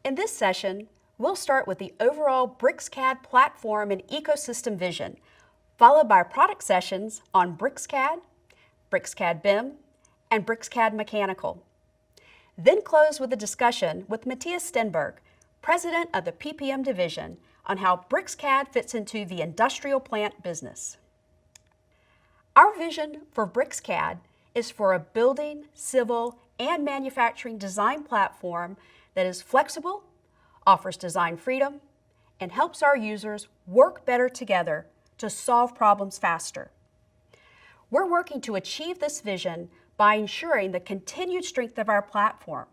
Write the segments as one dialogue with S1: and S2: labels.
S1: In this session, we'll start with the overall BricsCAD platform and ecosystem vision, followed by product sessions on BricsCAD, BricsCAD BIM, and BricsCAD Mechanical. Then close with a discussion with Matthias Stenberg, President of the PPM Division, on how BricsCAD fits into the industrial plant business. Our vision for BricsCAD is for a building, civil, and manufacturing design platform that is flexible, offers design freedom, and helps our users work better together to solve problems faster. We're working to achieve this vision by ensuring the continued strength of our platform,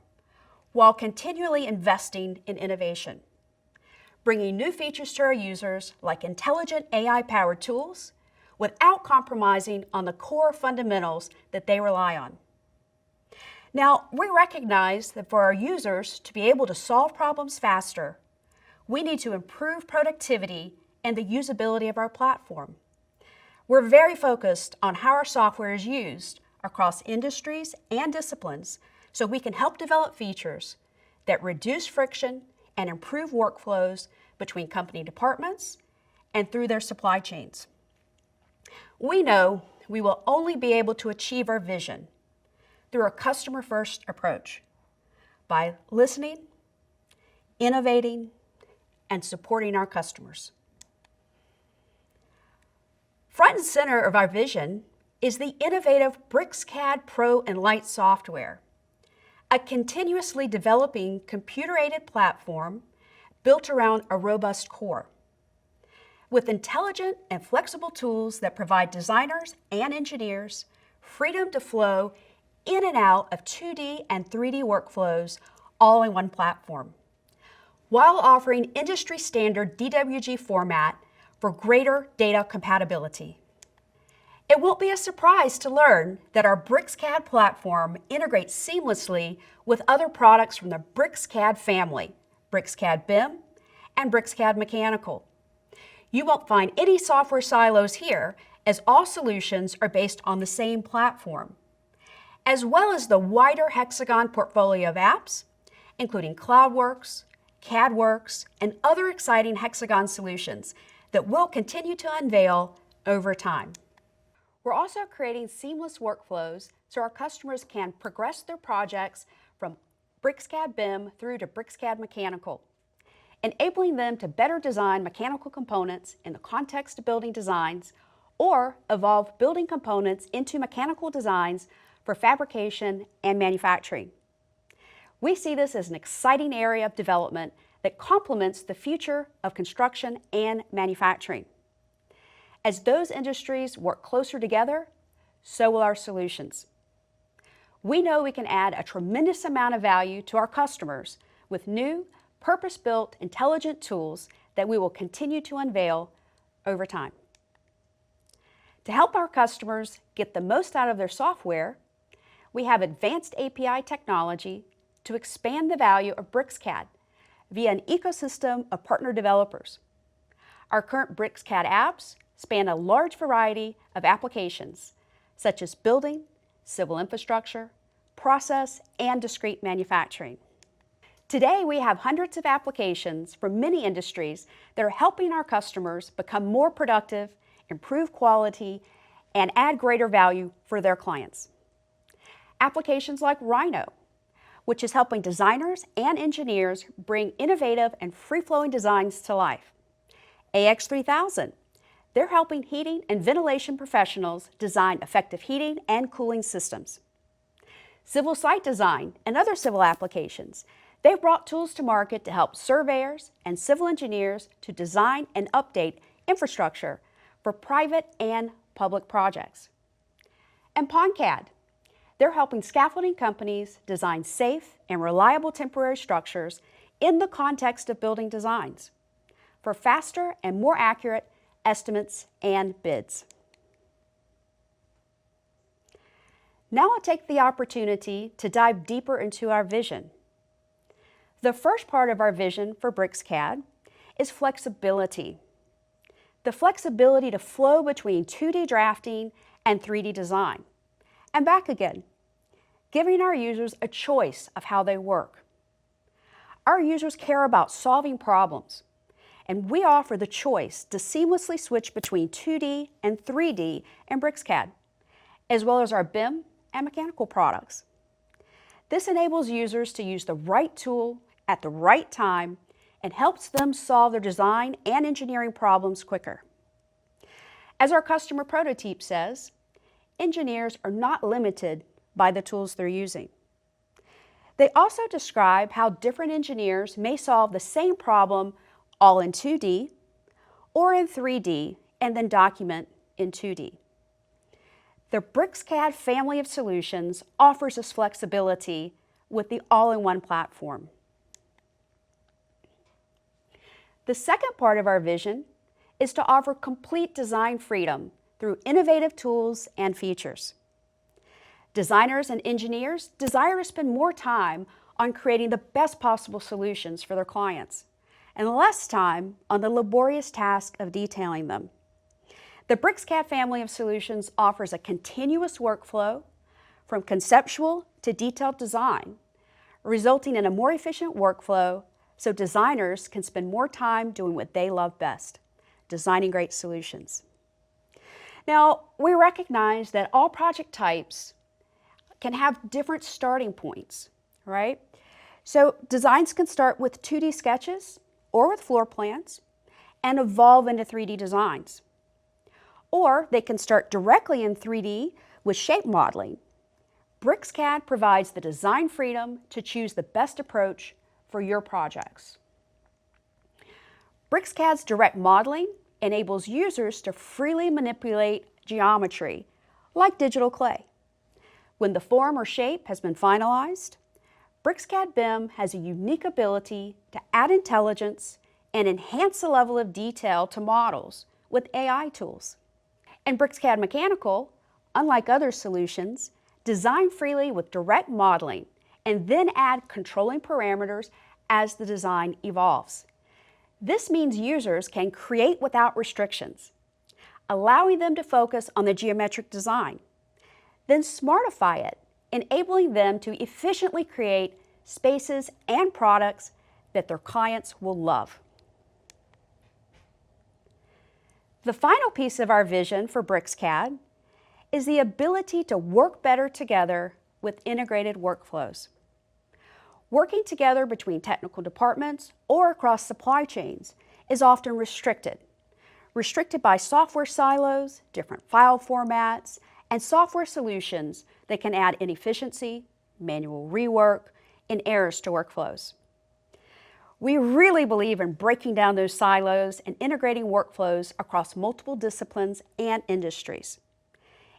S1: while continually investing in innovation, bringing new features to our users like intelligent AI-powered tools without compromising on the core fundamentals that they rely on. Now, we recognize that for our users to be able to solve problems faster, we need to improve productivity and the usability of our platform. We're very focused on how our software is used across industries and disciplines so we can help develop features that reduce friction and improve workflows between company departments and through their supply chains. We know we will only be able to achieve our vision through a customer-first approach by listening, innovating, and supporting our customers. Front and center of our vision is the innovative BricsCAD Pro and Lite software, a continuously developing computer-aided platform built around a robust core. With intelligent and flexible tools that provide designers and engineers freedom to flow in and out of 2D and 3D workflows all in one platform, while offering industry-standard dwg format for greater data compatibility. It won't be a surprise to learn that our BricsCAD platform integrates seamlessly with other products from the BricsCAD family, BricsCAD BIM and BricsCAD Mechanical. You won't find any software silos here, as all solutions are based on the same platform, as well as the wider Hexagon portfolio of apps, including CloudWorks, CADWorks, and other exciting Hexagon solutions that we'll continue to unveil over time. We're also creating seamless workflows so our customers can progress their projects from BricsCAD BIM through to BricsCAD Mechanical, enabling them to better design mechanical components in the context of building designs or evolve building components into mechanical designs for fabrication and manufacturing. We see this as an exciting area of development that complements the future of construction and manufacturing. As those industries work closer together, so will our solutions. We know we can add a tremendous amount of value to our customers with new, purpose-built, intelligent tools that we will continue to unveil over time. To help our customers get the most out of their software, we have advanced API technology to expand the value of BricsCAD via an ecosystem of partner developers. Our current BricsCAD apps span a large variety of applications, such as building, civil infrastructure, process, and discrete manufacturing. Today, we have hundreds of applications from many industries that are helping our customers become more productive, improve quality, and add greater value for their clients. Applications like Rhino, which is helping designers and engineers bring innovative and free-flowing designs to life. AX3000, they're helping heating and ventilation professionals design effective heating and cooling systems. Civil site design and other civil applications, they've brought tools to market to help surveyors and civil engineers to design and update infrastructure for private and public projects. And PonCAD, they're helping scaffolding companies design safe and reliable temporary structures in the context of building designs for faster and more accurate estimates and bids. Now I'll take the opportunity to dive deeper into our vision. The first part of our vision for BricsCAD is flexibility. The flexibility to flow between 2D drafting and 3D design, and back again, giving our users a choice of how they work. our users care about solving problems, and we offer the choice to seamlessly switch between 2D and 3D in BricsCAD, as well as our BIM and mechanical products. This enables users to use the right tool at the right time and helps them solve their design and engineering problems quicker. As our customer prototype says, engineers are not limited by the tools they're using. They also describe how different engineers may solve the same problem all in 2D or in 3D and then document in 2D. The BricsCAD family of solutions offers us flexibility with the all-in-one platform. The second part of our vision is to offer complete design freedom through innovative tools and features. Designers and engineers desire to spend more time on creating the best possible solutions for their clients and less time on the laborious task of detailing them. The BricsCAD family of solutions offers a continuous workflow from conceptual to detailed design, resulting in a more efficient workflow so designers can spend more time doing what they love best, designing great solutions. Now, we recognize that all project types can have different starting points, right? So designs can start with 2D sketches or with floor plans and evolve into 3D designs. Or they can start directly in 3D with shape modeling. BricsCAD provides the design freedom to choose the best approach for your projects. BricsCAD's direct modeling enables users to freely manipulate geometry, like digital clay. When the form or shape has been finalized, BricsCAD BIM has a unique ability to add intelligence and enhance the level of detail to models with AI tools. And BricsCAD Mechanical, unlike other solutions, design freely with direct modeling and then add controlling parameters as the design evolves. This means users can create without restrictions, allowing them to focus on the geometric design, then smartify it, enabling them to efficiently create spaces and products that their clients will love. The final piece of our vision for BricsCAD is the ability to work better together with integrated workflows. Working together between technical departments or across supply chains is often restricted by software silos, different file formats, and software solutions that can add inefficiency, manual rework, and errors to workflows. We really believe in breaking down those silos and integrating workflows across multiple disciplines and industries.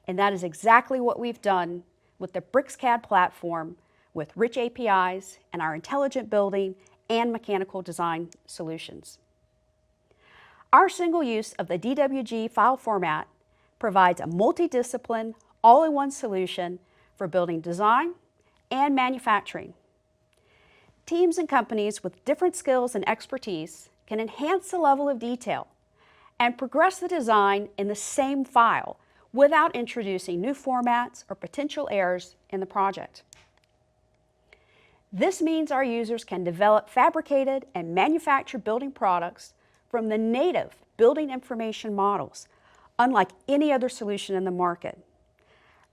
S1: And that is exactly what we've done with the BricsCAD platform with rich APIs and our intelligent building and mechanical design solutions. Our single use of the dwg file format provides a multidiscipline, all-in-one solution for building design and manufacturing. Teams and companies with different skills and expertise can enhance the level of detail and progress the design in the same file without introducing new formats or potential errors in the project. This means our users can develop fabricated and manufactured building products from the native building information models, unlike any other solution in the market,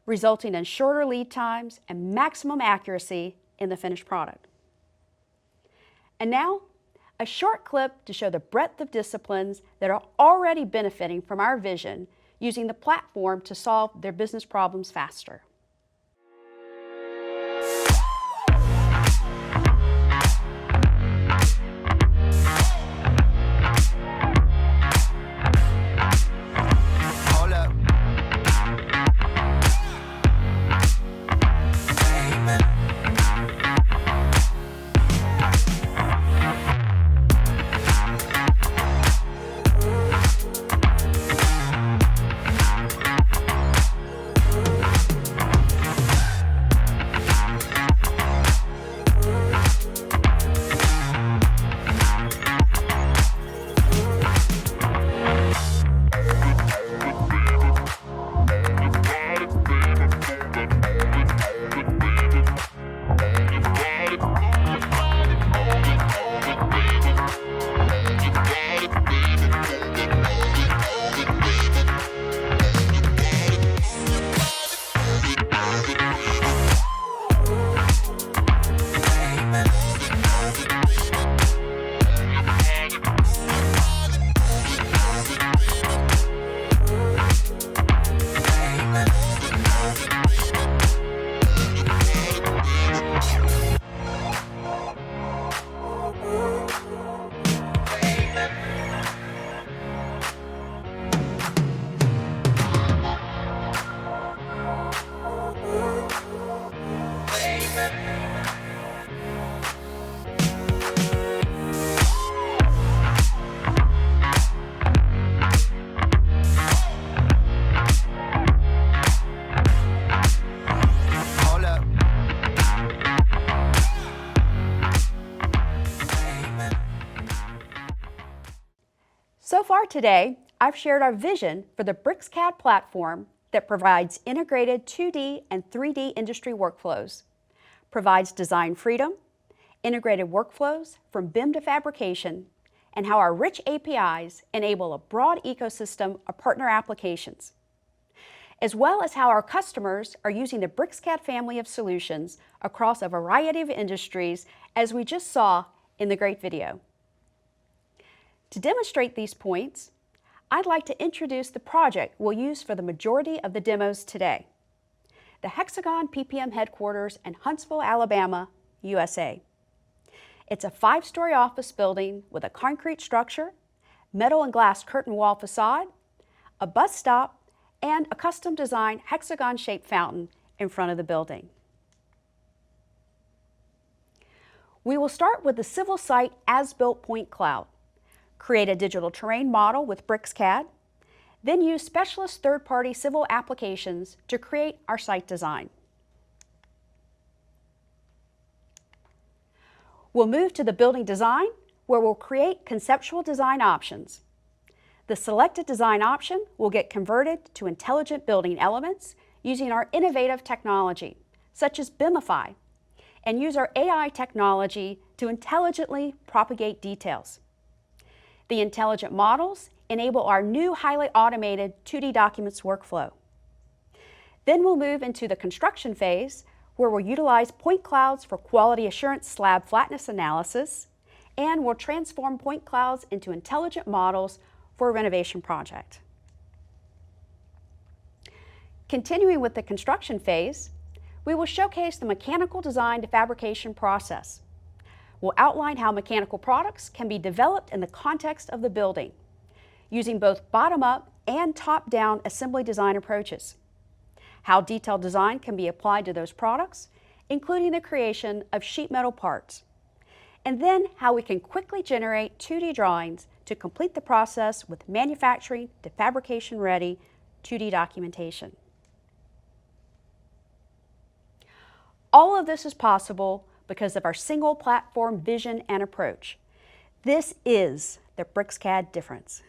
S1: resulting in shorter lead times and maximum accuracy in the finished product. And now, a short clip to show the breadth of disciplines that are already benefiting from our vision using the platform to solve their business problems faster. today, I've shared our vision for the BricsCAD platform that provides integrated 2D and 3D industry workflows, provides design freedom, integrated workflows from BIM to fabrication, and how our rich APIs enable a broad ecosystem of partner applications, as well as how our customers are using the BricsCAD family of solutions across a variety of industries, as we just saw in the great video. To demonstrate these points, I'd like to introduce the project we'll use for the majority of the demos today, the Hexagon PPM headquarters in Huntsville, Alabama, USA. It's a 5-story office building with a concrete structure, metal and glass curtain wall facade, a bus stop, and a custom-designed hexagon-shaped fountain in front of the building. We will start with the civil site as-built point cloud, create a digital terrain model with BricsCAD, then use specialist third-party civil applications to create our site design. We'll move to the building design, where we'll create conceptual design options. The selected design option will get converted to intelligent building elements using our innovative technology, such as BIMify, and use our AI technology to intelligently propagate details. The intelligent models enable our new highly automated 2D documents workflow. Then we'll move into the construction phase, where we'll utilize point clouds for quality assurance slab flatness analysis, and we'll transform point clouds into intelligent models for a renovation project. Continuing with the construction phase, we will showcase the mechanical design to fabrication process. We'll outline how mechanical products can be developed in the context of the building, using both bottom-up and top-down assembly design approaches, how detailed design can be applied to those products, including the creation of sheet metal parts, and then how we can quickly generate 2D drawings to complete the process with manufacturing to fabrication-ready 2D documentation. All of this is possible because of our single platform vision and approach. This is the BricsCAD difference.